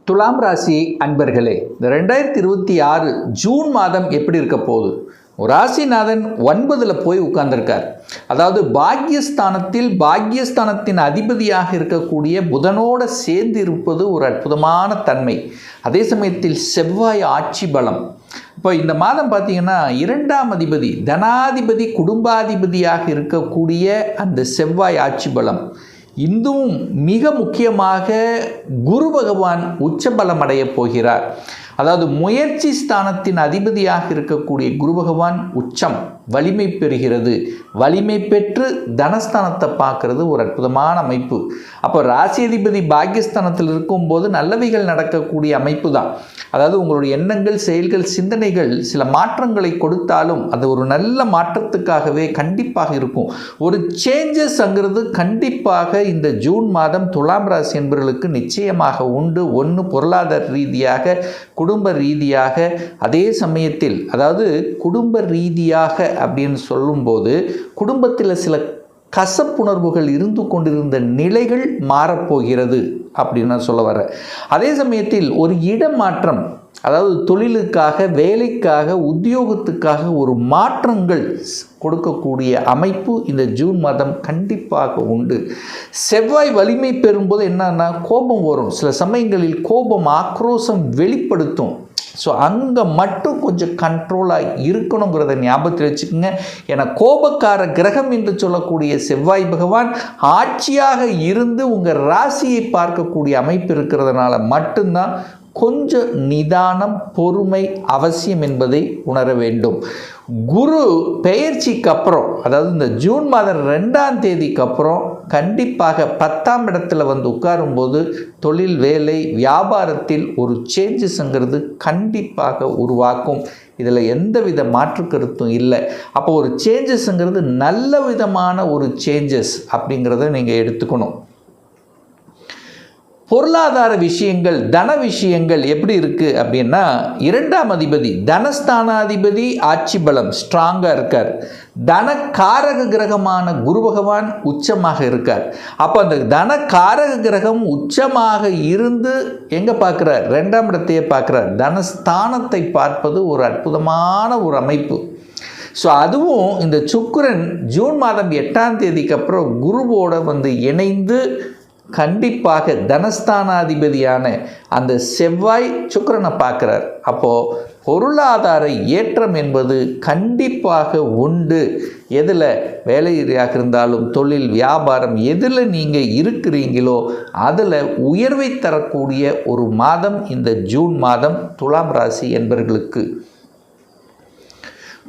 துலாம் ராசி அன்பர்களே, இந்த 2026 ஜூன் மாதம் எப்படி இருக்க போகுது? ராசிநாதன் 9ல் போய் உட்கார்ந்திருக்கார். அதாவது பாக்யஸ்தானத்தின் அதிபதியாக இருக்கக்கூடிய புதனோடு சேர்ந்து இருப்பது ஒரு அற்புதமான தன்மை. அதே சமயத்தில் செவ்வாய் ஆட்சி பலம். இப்போ இந்த மாதம் பார்த்தீங்கன்னா 2ஆம் அதிபதி தனாதிபதி குடும்பாதிபதியாக இருக்கக்கூடிய அந்த செவ்வாய் ஆட்சி பலம். இன்னும் மிக முக்கியமாக குரு பகவான் உச்சபலம் அடைய போகிறார். அதாவது முயற்சி ஸ்தானத்தின் அதிபதியாக இருக்கக்கூடிய குரு பகவான் உச்சம் வலிமை பெறுகிறது. வலிமை பெற்று தனஸ்தானத்தை பார்க்கறது ஒரு அற்புதமான அமைப்பு. அப்போ ராசி அதிபதி பாக்கியஸ்தானத்தில் இருக்கும்போது நல்லவைகள் நடக்கக்கூடிய அமைப்பு தான். அதாவது உங்களுடைய எண்ணங்கள், செயல்கள், சிந்தனைகள் சில மாற்றங்களை கொடுத்தாலும் அது ஒரு நல்ல மாற்றத்துக்காகவே கண்டிப்பாக இருக்கும். ஒரு சேஞ்சஸ்ங்கிறது கண்டிப்பாக இந்த ஜூன் மாதம் துலாம் ராசி என்பவர்களுக்கு நிச்சயமாக உண்டு. ஒன்று பொருளாதார ரீதியாக, குடும்ப ரீதியாக, அதே சமயத்தில் அதாவது குடும்ப ரீதியாக அப்படின்னு சொல்லும்போது குடும்பத்தில் சில கசப்புணர்வுகள் இருந்து கொண்டிருந்த நிலைகள் மாறப்போகிறது அப்படின்னு நான் சொல்ல வரேன். அதே சமயத்தில் ஒரு இடமாற்றம், அதாவது தொழிலுக்காக, வேலைக்காக, உத்தியோகத்துக்காக ஒரு மாற்றங்கள் கொடுக்கக்கூடிய அமைப்பு இந்த ஜூன் மாதம் கண்டிப்பாக உண்டு. செவ்வாய் வலிமை பெறும்போது என்னன்னா கோபம் வரும். சில சமயங்களில் கோபம், ஆக்ரோஷம் வெளிப்படுத்தும். ஸோ அங்கே மட்டும் கொஞ்சம் கண்ட்ரோலாக இருக்கணுங்கிறத ஞாபகத்தில் வச்சுக்கோங்க. ஏன்னா கோபக்கார கிரகம் என்று சொல்லக்கூடிய செவ்வாய் பகவான் ஆட்சியாக இருந்து உங்கள் ராசியை பார்க்கக்கூடிய அமைப்பு இருக்கிறதுனால மட்டும்தான் கொஞ்சம் நிதானம், பொறுமை அவசியம் என்பதை உணர வேண்டும். குரு பெயர்ச்சிக்கு அப்புறம், அதாவது இந்த ஜூன் மாதம் 2ஆம் தேதிக்கு அப்புறம் கண்டிப்பாக 10ஆம் இடத்துல வந்து உட்காரும்போது தொழில், வேலை, வியாபாரத்தில் ஒரு சேஞ்சஸ்ங்கிறது கண்டிப்பாக உருவாக்கும். இதில் எந்தவித மாற்று கருத்தும் இல்லை. அப்போ ஒரு சேஞ்சஸ்ங்கிறது நல்ல விதமான ஒரு சேஞ்சஸ் அப்படிங்கிறத நீங்கள் எடுத்துக்கணும். பொருளாதார விஷயங்கள், தன விஷயங்கள் எப்படி இருக்குது அப்படின்னா 2ஆம் அதிபதி தனஸ்தானாதிபதி ஆட்சி பலம் ஸ்ட்ராங்காக இருக்கார். தனக்காரக கிரகமான குரு பகவான் உச்சமாக இருக்கார். அப்போ அந்த தனக்காரக கிரகம் உச்சமாக இருந்து எங்கே பார்க்குறார்? 2ஆம் இடத்தையே பார்க்குறார். தனஸ்தானத்தை பார்ப்பது ஒரு அற்புதமான ஒரு அமைப்பு. ஸோ அதுவும் இந்த சுக்கிரன் ஜூன் மாதம் 8ஆம் தேதிக்கு அப்புறம் குருவோடு வந்து இணைந்து கண்டிப்பாக தனஸ்தானாதிபதியான அந்த செவ்வாய் சுக்கிரனை பார்க்குறார். அப்போது பொருளாதார ஏற்றம் என்பது கண்டிப்பாக உண்டு. எதில் வேலையாக இருந்தாலும், தொழில், வியாபாரம், எதில் நீங்கள் இருக்கிறீங்களோ அதில் உயர்வை தரக்கூடிய ஒரு மாதம் இந்த ஜூன் மாதம் துலாம் ராசி என்பவர்களுக்கு.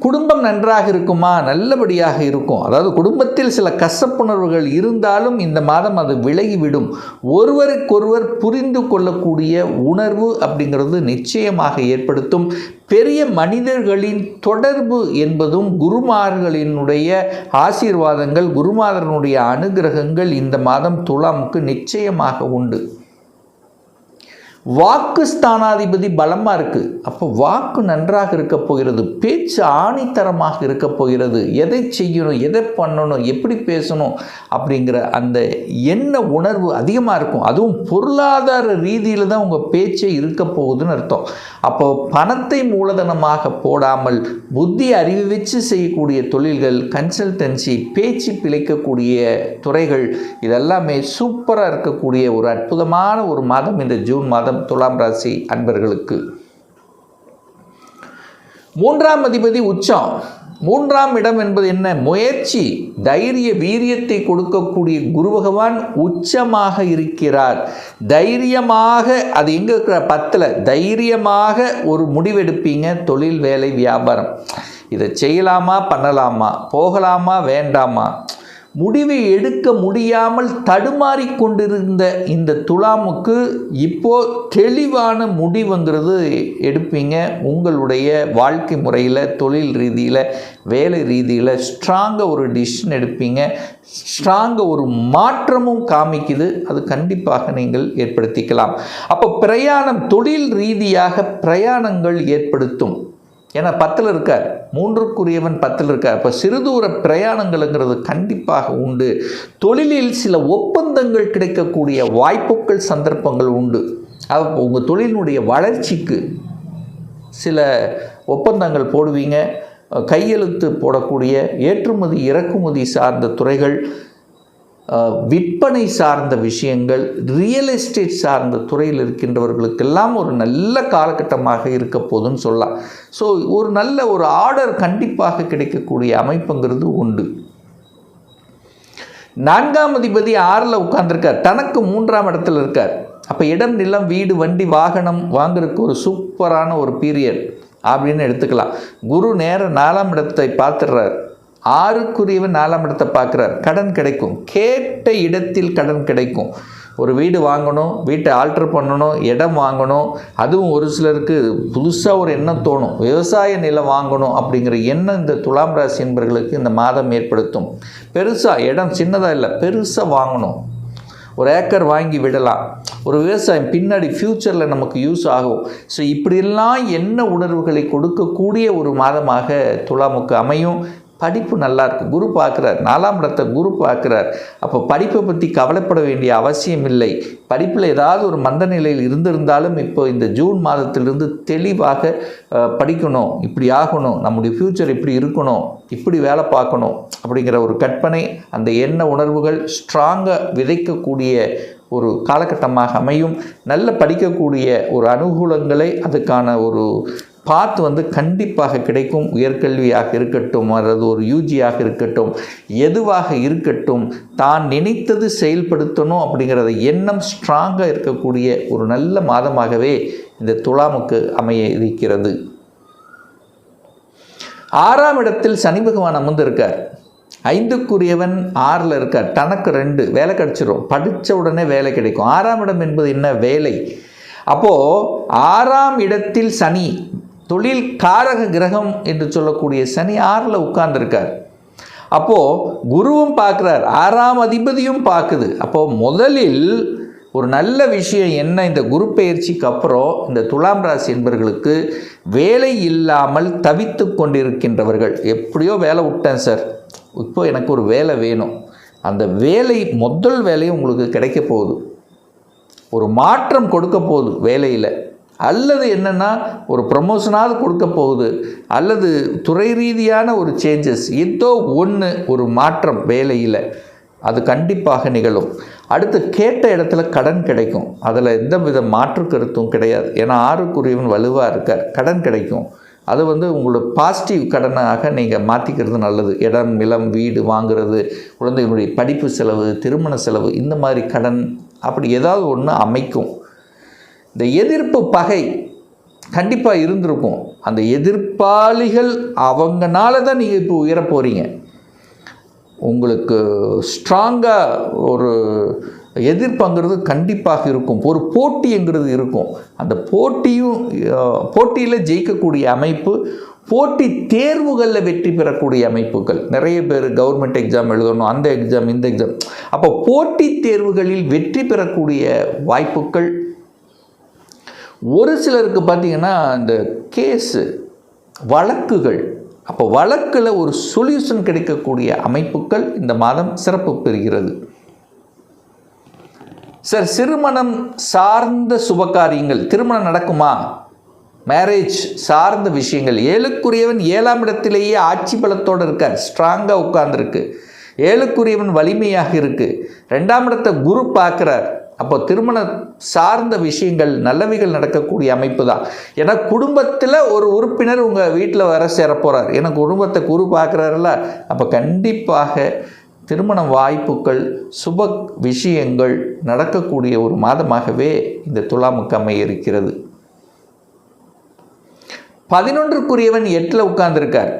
குடும்பம் நன்றாக இருக்குமா? நல்லபடியாக இருக்கும். அதாவது குடும்பத்தில் சில கசப்புணர்வுகள் இருந்தாலும் இந்த மாதம் அது விலகிவிடும். ஒருவருக்கொருவர் புரிந்து கொள்ளக்கூடிய உணர்வு அப்படிங்கிறது நிச்சயமாக ஏற்படுத்தும். பெரிய மனிதர்களின் தொடர்பு என்பதும் குருமார்களினுடைய ஆசீர்வாதங்கள், குருமாரனுடைய அனுகிரகங்கள் இந்த மாதம் துலாமுக்கு நிச்சயமாக உண்டு. வாக்கு ஸ்தானாதிபதி பலமாக இருக்குது. அப்போ வாக்கு நன்றாக இருக்க போகிறது. பேச்சு ஆணித்தரமாக இருக்க போகிறது. எதை செய்யணும், எதை பண்ணணும், எப்படி பேசணும் அப்படிங்கிற அந்த எண்ண உணர்வு அதிகமாக இருக்கும். அதுவும் பொருளாதார ரீதியில் தான் உங்கள் பேச்சே இருக்க போகுதுன்னு அர்த்தம். அப்போ பணத்தை மூலதனமாக போடாமல் புத்தி அறிவு வச்சு செய்யக்கூடிய தொழில்கள், கன்சல்டன்சி, பேச்சு பிழைக்கக்கூடிய துறைகள், இதெல்லாமே சூப்பராக இருக்கக்கூடிய ஒரு அற்புதமான ஒரு மாதம் இந்த ஜூன் மாதம் துலாம் ராசி அன்பர்களுக்கு. 3ஆம் அதிபதி உச்சம். 3ஆம் இடம் என்பது என்ன? முயற்சி, தைரிய, வீரியத்தை கொடுக்கக்கூடிய குரு பகவான் உச்சமாக இருக்கிறார். தைரியமாக, அது எங்கே இருக்கிற 10ல் தைரியமாக ஒரு முடிவெடுப்பீங்க. தொழில், வேலை, வியாபாரம், இதை செய்யலாமா, பண்ணலாமா, போகலாமா, வேண்டாமா, முடிவை எடுக்க முடியாமல் தடுமாறி கொண்டிருந்த இந்த துலாமுக்கு இப்போ தெளிவான முடிவுங்கிறது எடுப்பீங்க. உங்களுடைய வாழ்க்கை முறையில், தொழில் ரீதியில், வேலை ரீதியில் ஸ்ட்ராங்காக ஒரு டிசிஷன் எடுப்பீங்க. ஸ்ட்ராங்காக ஒரு மாற்றமும் காமிக்குது. அது கண்டிப்பாக நீங்கள் ஏற்படுத்திக்கலாம். அப்போ பிரயாணம், தொழில் ரீதியாக பிரயாணங்கள் ஏற்படுத்தும். ஏன்னா 10ல் இருக்கார், 3க்குரியவன் 10ல் இருக்கார். அப்போ சிறுதூர பிரயாணங்கள்ங்கிறது கண்டிப்பாக உண்டு. தொழிலில் சில ஒப்பந்தங்கள் கிடைக்கக்கூடிய வாய்ப்புகள் சந்தர்ப்பங்கள் உண்டு. உங்கள் தொழிலினுடைய வளர்ச்சிக்கு சில ஒப்பந்தங்கள் போடுவீங்க. கையெழுத்து போடக்கூடிய ஏற்றுமதி இறக்குமதி சார்ந்த துறைகள், விற்பனை சார்ந்த விஷயங்கள், ரியல் எஸ்டேட் சார்ந்த துறையில் இருக்கின்றவர்களுக்கெல்லாம் ஒரு நல்ல காலகட்டமாக இருக்க போதுன்னு சொல்லலாம். ஸோ ஒரு நல்ல ஒரு ஆர்டர் கண்டிப்பாக கிடைக்கக்கூடிய அமைப்புங்கிறது உண்டு. 4ஆம் அதிபதி 6ல் உட்கார்ந்துருக்கார், தனக்கு 3ஆம் இடத்துல இருக்கார். அப்போ இடம், நிலம், வீடு, வண்டி, வாகனம் வாங்குறதுக்கு ஒரு சூப்பரான ஒரு பீரியட் அப்படின்னு எடுத்துக்கலாம். குரு நேர 4ஆம் இடத்தை பார்த்துடுறார், 6க்குரியவன் 4ஆம் இடத்தை பார்க்குறார். கடன் கிடைக்கும், கேட்ட இடத்தில் கடன் கிடைக்கும். ஒரு வீடு வாங்கணும், வீட்டை ஆல்ட்ரு பண்ணணும், இடம் வாங்கணும். அதுவும் ஒரு சிலருக்கு புதுசாக ஒரு எண்ணம் தோணும், விவசாய நிலம் வாங்கணும் அப்படிங்கிற எண்ணம் இந்த துலாம் ராசி என்பவர்களுக்கு இந்த மாதம் ஏற்படுத்தும். பெருசாக இடம், சின்னதாக இல்லை, பெருசாக வாங்கணும். ஒரு ஏக்கர் வாங்கி விடலாம். ஒரு விவசாயம் பின்னாடி ஃப்யூச்சரில் நமக்கு யூஸ் ஆகும். ஸோ இப்படியெல்லாம் என்ன உணர்வுகளை கொடுக்கக்கூடிய ஒரு மாதமாக துலாமுக்கு அமையும். படிப்பு நல்லா இருக்குது, குரு பார்க்குறார், 4ஆம் இடத்தை குரு பார்க்குறார். அப்போ படிப்பை பற்றி கவலைப்பட வேண்டிய அவசியம் இல்லை. படிப்பில் ஏதாவது ஒரு மந்த நிலையில் இருந்திருந்தாலும் இப்போ இந்த ஜூன் மாதத்திலிருந்து தெளிவாக படிக்கணும், இப்படி ஆகணும், நம்முடைய ஃப்யூச்சர் இப்படி இருக்கணும், இப்படி வேலை பார்க்கணும் அப்படிங்கிற ஒரு கற்பனை, அந்த எண்ண உணர்வுகள் ஸ்ட்ராங்காக விதைக்கக்கூடிய ஒரு காலகட்டமாக அமையும். நல்ல படிக்கக்கூடிய ஒரு அனுகூலங்களை, அதுக்கான ஒரு பாத் கண்டிப்பாக கிடைக்கும். உயர்கல்வியாக இருக்கட்டும், அல்லது ஒரு யூஜியாக இருக்கட்டும், எதுவாக இருக்கட்டும், தான் நினைத்தது செயல்படுத்தணும் அப்படிங்கிறத எண்ணம் ஸ்ட்ராங்காக இருக்கக்கூடிய ஒரு நல்ல மாதமாகவே இந்த துலாமுக்கு அமைய இருக்கிறது. 6ஆம் இடத்தில் சனி பகவான் அமர்ந்திருக்கார். 5க்குரியவன் 6ல் இருக்கார், தனக்கு 2 வேலை கிடச்சிரும், படித்த உடனே வேலை கிடைக்கும். 6ஆம் இடம் என்பது என்ன? வேலை. அப்போது 6ஆம் இடத்தில் சனி, தொழில் காரக கிரகம் என்று சொல்லக்கூடிய சனி 6ல் உட்கார்ந்துருக்கார். அப்போது குருவும் பார்க்குறார், 6ஆம் அதிபதியும் பார்க்குது. அப்போது முதலில் ஒரு நல்ல விஷயம் என்ன, இந்த குரு பெயர்ச்சிக்கு அப்புறம் இந்த துலாம் ராசி என்பவர்களுக்கு வேலை இல்லாமல் தவித்து கொண்டிருக்கின்றவர்கள், எப்படியோ வேலை விட்டேன் சார், இப்போ எனக்கு ஒரு வேலை வேணும், அந்த வேலை முதல் வேலையும் உங்களுக்கு கிடைக்க போகுது. ஒரு மாற்றம் கொடுக்க போகுது வேலையில், அல்லது என்னென்னா ஒரு ப்ரமோஷனாவது கொடுக்க போகுது, அல்லது துறை ரீதியான ஒரு சேஞ்சஸ், ஏதோ ஒன்று ஒரு மாற்றம் வேலையில், அது கண்டிப்பாக நிகழும். அடுத்து கேட்ட இடத்துல கடன் கிடைக்கும், அதில் எந்த வித மாற்று கருத்தும் கிடையாது. ஏன்னா 6க்குரியவன் வலுவாக இருக்கார், கடன் கிடைக்கும். அது உங்களோட பாசிட்டிவ் கடனாக நீங்கள் மாற்றிக்கிறது நல்லது. இடம், நிலம், வீடு வாங்குறது, குழந்தைகளுடைய படிப்பு செலவு, திருமண செலவு, இந்த மாதிரி கடன் அப்படி ஏதாவது ஒன்று அமைக்கும். இந்த எதிர்ப்பு பகை கண்டிப்பாக இருந்திருக்கும். அந்த எதிர்ப்பாளிகள் அவங்கனால தான் நீங்கள் இப்போ உயர போகிறீங்க. உங்களுக்கு ஸ்ட்ராங்காக ஒரு எதிர்ப்புங்கிறது கண்டிப்பாக இருக்கும், ஒரு போட்டிங்கிறது இருக்கும். அந்த போட்டியில் ஜெயிக்கக்கூடிய அமைப்பு, போட்டி தேர்வுகளில் வெற்றி பெறக்கூடிய அமைப்புகள். நிறைய பேர் கவர்மெண்ட் எக்ஸாம் எழுதணும், அந்த எக்ஸாம் இந்த எக்ஸாம், அப்போ போட்டித் தேர்வுகளில் வெற்றி பெறக்கூடிய வாய்ப்புகள். ஒரு சிலருக்கு பார்த்திங்கன்னா இந்த கேஸு வழக்குகள், அப்போ வழக்கில் ஒரு சொல்யூஷன் கிடைக்கக்கூடிய அமைப்புகள் இந்த மாதம் சிறப்பு பெறுகிறது. சார், திருமணம் சார்ந்த சுபகாரியங்கள், திருமணம் நடக்குமா, மேரேஜ் சார்ந்த விஷயங்கள், 7க்குரியவன் 7ஆம் இடத்திலேயே ஆட்சி பலத்தோடு இருக்கார், ஸ்ட்ராங்காக உட்கார்ந்துருக்கு. 7க்குரியவன் வலிமையாக இருக்குது, 2ஆம் இடத்தை குரு பார்க்குறார். அப்போ திருமண சார்ந்த விஷயங்கள் நல்லவைகள் நடக்கக்கூடிய அமைப்பு தான். ஏன்னா குடும்பத்தில் ஒரு உறுப்பினர் உங்கள் வீட்டில் வர சேர போகிறார், ஏன்னா குடும்பத்தை குரு பார்க்குறாருல. அப்போ கண்டிப்பாக திருமண வாய்ப்புகள், சுப விஷயங்கள் நடக்கக்கூடிய ஒரு மாதமாகவே இந்த துலாமுக்கு அமைய இருக்கிறது. 11க்குரியவன் 8ல் உட்கார்ந்துருக்கார்.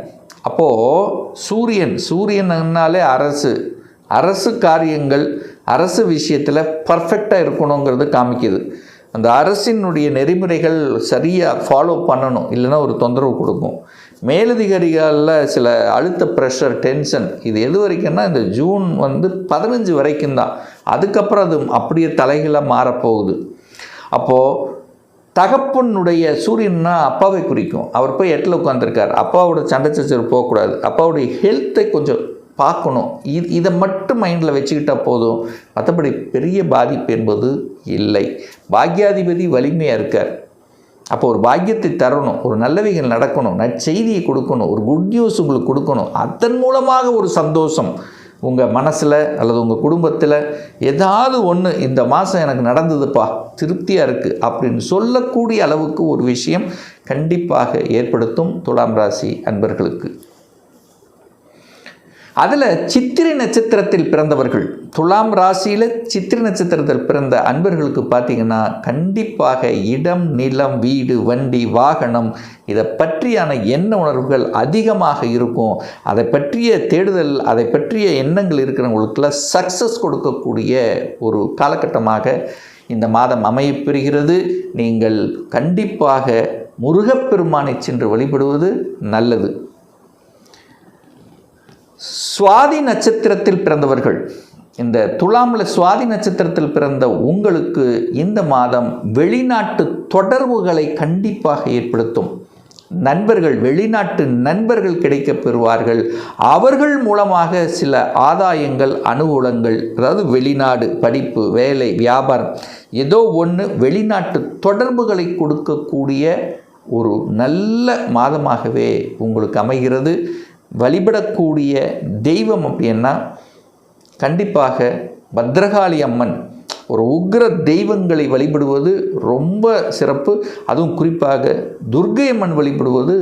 அப்போது சூரியன்னாலே அரசு காரியங்கள், அரசு விஷயத்தில் பர்ஃபெக்டாக இருக்கணுங்கிறது காமிக்குது. அந்த அரசினுடைய நெறிமுறைகள் சரியாக ஃபாலோ பண்ணணும், இல்லைன்னா ஒரு தொந்தரவு கொடுக்கும். மேலதிகாரிகளில் சில அழுத்த, ப்ரெஷர், டென்ஷன், இது எது வரைக்கும்னா இந்த ஜூன் 15 வரைக்கும் தான். அதுக்கப்புறம் அது அப்படியே தலைகளாக மாறப்போகுது. அப்போது தகப்பனுடைய சூரியன்னா அப்பாவை குறிக்கும். அவர் போய் 8ல் உட்காந்துருக்கார். அப்பாவோட சண்டை சச்சரவு போகக்கூடாது, அப்பாவுடைய ஹெல்த்தை கொஞ்சம் பார்க்கணும். இதை மட்டும் மைண்டில் வச்சுக்கிட்டால் போதும். மற்றபடி பெரிய பாதிப்பு என்பது இல்லை. பாக்யாதிபதி வலிமையாக இருக்கார். அப்போ ஒரு பாக்கியத்தை தரணும், ஒரு நல்லவைகள் நடக்கணும், நற்செய்தியை கொடுக்கணும், ஒரு குட் நியூஸ் உங்களுக்கு கொடுக்கணும். அதன் மூலமாக ஒரு சந்தோஷம் உங்கள் மனசில் அல்லது உங்கள் குடும்பத்தில் ஏதாவது ஒன்று இந்த மாதம் எனக்கு நடந்ததுப்பா, திருப்தியாக இருக்குது அப்படின்னு சொல்லக்கூடிய அளவுக்கு ஒரு விஷயம் கண்டிப்பாக ஏற்படுத்தும் துலாம் ராசி அன்பர்களுக்கு. அதில் சித்திரை நட்சத்திரத்தில் பிறந்தவர்கள், துலாம் ராசியில் சித்திரை நட்சத்திரத்தில் பிறந்த அன்பர்களுக்கு பார்த்திங்கன்னா கண்டிப்பாக இடம், நிலம், வீடு, வண்டி, வாகனம் இதை பற்றியான எண்ண உணர்வுகள் அதிகமாக இருக்கும். அதை பற்றிய தேடுதல், அதை பற்றிய எண்ணங்கள் இருக்கிறவங்களுக்குள்ள சக்ஸஸ் கொடுக்கக்கூடிய ஒரு காலகட்டமாக இந்த மாதம் அமையப்பெறுகிறது. நீங்கள் கண்டிப்பாக முருகப்பெருமானை சென்று வழிபடுவது நல்லது. சுவாதி நட்சத்திரத்தில் பிறந்தவர்கள், இந்த துலாமில் சுவாதி நட்சத்திரத்தில் பிறந்த உங்களுக்கு இந்த மாதம் வெளிநாட்டு தொடர்புகளை கண்டிப்பாக ஏற்படுத்தும். நண்பர்கள், வெளிநாட்டு நண்பர்கள் கிடைக்கப் பெறுவார்கள். அவர்கள் மூலமாக சில ஆதாயங்கள், அனுகூலங்கள், அதாவது வெளிநாடு, படிப்பு, வேலை, வியாபாரம், ஏதோ ஒன்று வெளிநாட்டு தொடர்புகளை கொடுக்கக்கூடிய ஒரு நல்ல மாதமாகவே உங்களுக்கு அமைகிறது. வழிபடக்கூடிய தெய்வம் அப்படின்னா கண்டிப்பாக பத்ரகாளி அம்மன், ஒரு உக்ர தெய்வங்களை வழிபடுவது ரொம்ப சிறப்பு. அதுவும் குறிப்பாக துர்க்கை அம்மன் வழிபடுவது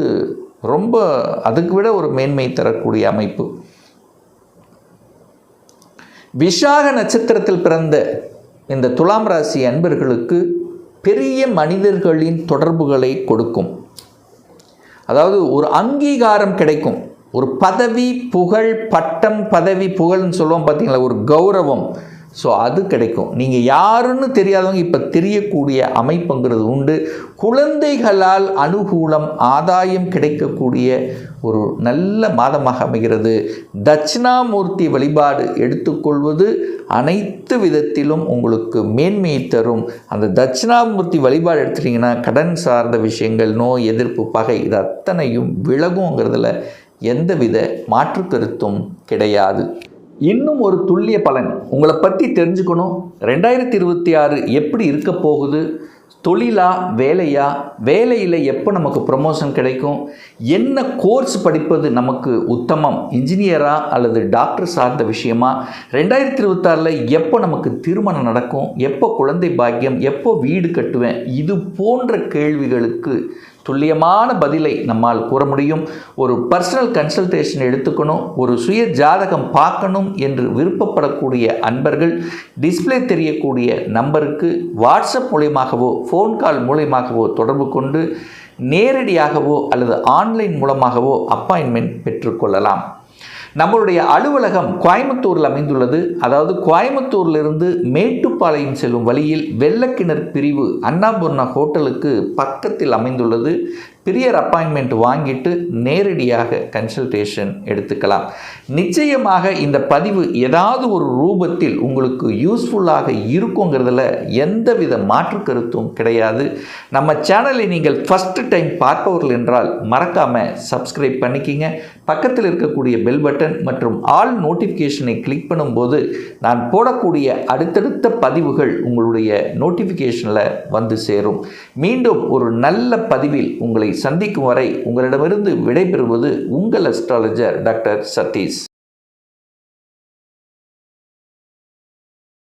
ரொம்ப அதுக்கு விட ஒரு மேன்மை தரக்கூடிய அமைப்பு. விஷாக நட்சத்திரத்தில் பிறந்த இந்த துலாம் ராசி அன்பர்களுக்கு பெரிய மனிதர்களின் தொடர்புகளை கொடுக்கும். அதாவது ஒரு அங்கீகாரம் கிடைக்கும். ஒரு பதவி, புகழ், பட்டம், பதவி, புகழ்னு சொல்லுவோம் பார்த்தீங்களா, ஒரு கௌரவம். ஸோ அது கிடைக்கும். நீங்கள் யாருன்னு தெரியாதவங்க இப்போ தெரியக்கூடிய அமைப்புங்கிறது உண்டு. குழந்தைகளால் அனுகூலம், ஆதாயம் கிடைக்கக்கூடிய ஒரு நல்ல மாதமாக அமைகிறது. தட்சிணாமூர்த்தி வழிபாடு எடுத்துக்கொள்வது அனைத்து விதத்திலும் உங்களுக்கு மேன்மையை தரும். அந்த தட்சிணாமூர்த்தி வழிபாடு எடுத்துட்டிங்கன்னா கடன் சார்ந்த விஷயங்கள், நோய் எதிர்ப்பு, பகை இது அத்தனையும் விலகுங்கிறதுல எந்தவித மாற்று கருத்தும் கிடையாது. இன்னும் ஒரு துல்லிய பலன் உங்களை பற்றி தெரிஞ்சுக்கணும். 2026 எப்படி இருக்க போகுது, தொழிலா, வேலையா, வேலையில் எப்போ நமக்கு ப்ரமோஷன் கிடைக்கும், என்ன கோர்ஸ் படிப்பது நமக்கு உத்தமம், இன்ஜினியரா அல்லது டாக்டர் சார்ந்த விஷயமா, 2026 எப்போ நமக்கு திருமணம் நடக்கும், எப்போ குழந்தை பாக்கியம், எப்போ வீடு கட்டுவேன், இது போன்ற கேள்விகளுக்கு துல்லியமான பதிலை நம்மால் கூற முடியும். ஒரு பர்சனல் கன்சல்டேஷன் எடுத்துக்கணும், ஒரு சுய ஜாதகம் பார்க்கணும் என்று விருப்பப்படக்கூடிய அன்பர்கள் டிஸ்பிளே தெரியக்கூடிய நம்பருக்கு வாட்ஸ்அப் மூலமாகவோ ஃபோன் கால் மூலமாகவோ தொடர்பு கொண்டு நேரடியாகவோ அல்லது ஆன்லைன் மூலமாகவோ அப்பாயின்மெண்ட் பெற்றுக்கொள்ளலாம். நம்மளுடைய அலுவலகம் கோயம்புத்தூரில் அமைந்துள்ளது. அதாவது கோயம்புத்தூரிலிருந்து மேட்டுப்பாளையம் செல்லும் வழியில் வெள்ளக்கிணர் பிரிவு அன்னபூர்ணா ஹோட்டலுக்கு பக்கத்தில் அமைந்துள்ளது. பிரியர் அப்பாயின்மெண்ட் வாங்கிட்டு நேரடியாக கன்சல்டேஷன் எடுத்துக்கலாம். நிச்சயமாக இந்த பதிவு ஏதாவது ஒரு ரூபத்தில் உங்களுக்கு யூஸ்ஃபுல்லாக இருக்குங்கிறதுல எந்தவித மாற்று கருத்தும் கிடையாது. நம்ம சேனலை நீங்கள் ஃபஸ்ட்டு டைம் பார்ப்பவர்கள் என்றால் மறக்காமல் சப்ஸ்கிரைப் பண்ணிக்கிங்க. பக்கத்தில் இருக்கக்கூடிய பெல் பட்டன் மற்றும் ஆல் நோட்டிஃபிகேஷனை கிளிக் பண்ணும்போது நான் போடக்கூடிய அடுத்தடுத்த பதிவுகள் உங்களுடைய நோட்டிஃபிகேஷனில் வந்து சேரும். மீண்டும் ஒரு நல்ல பதிவில் உங்களை சந்திக்கும் வரை உங்களிடமிருந்து விடைபெறுவது உங்கள் அஸ்ட்ராலஜர் டாக்டர் சதீஷ்.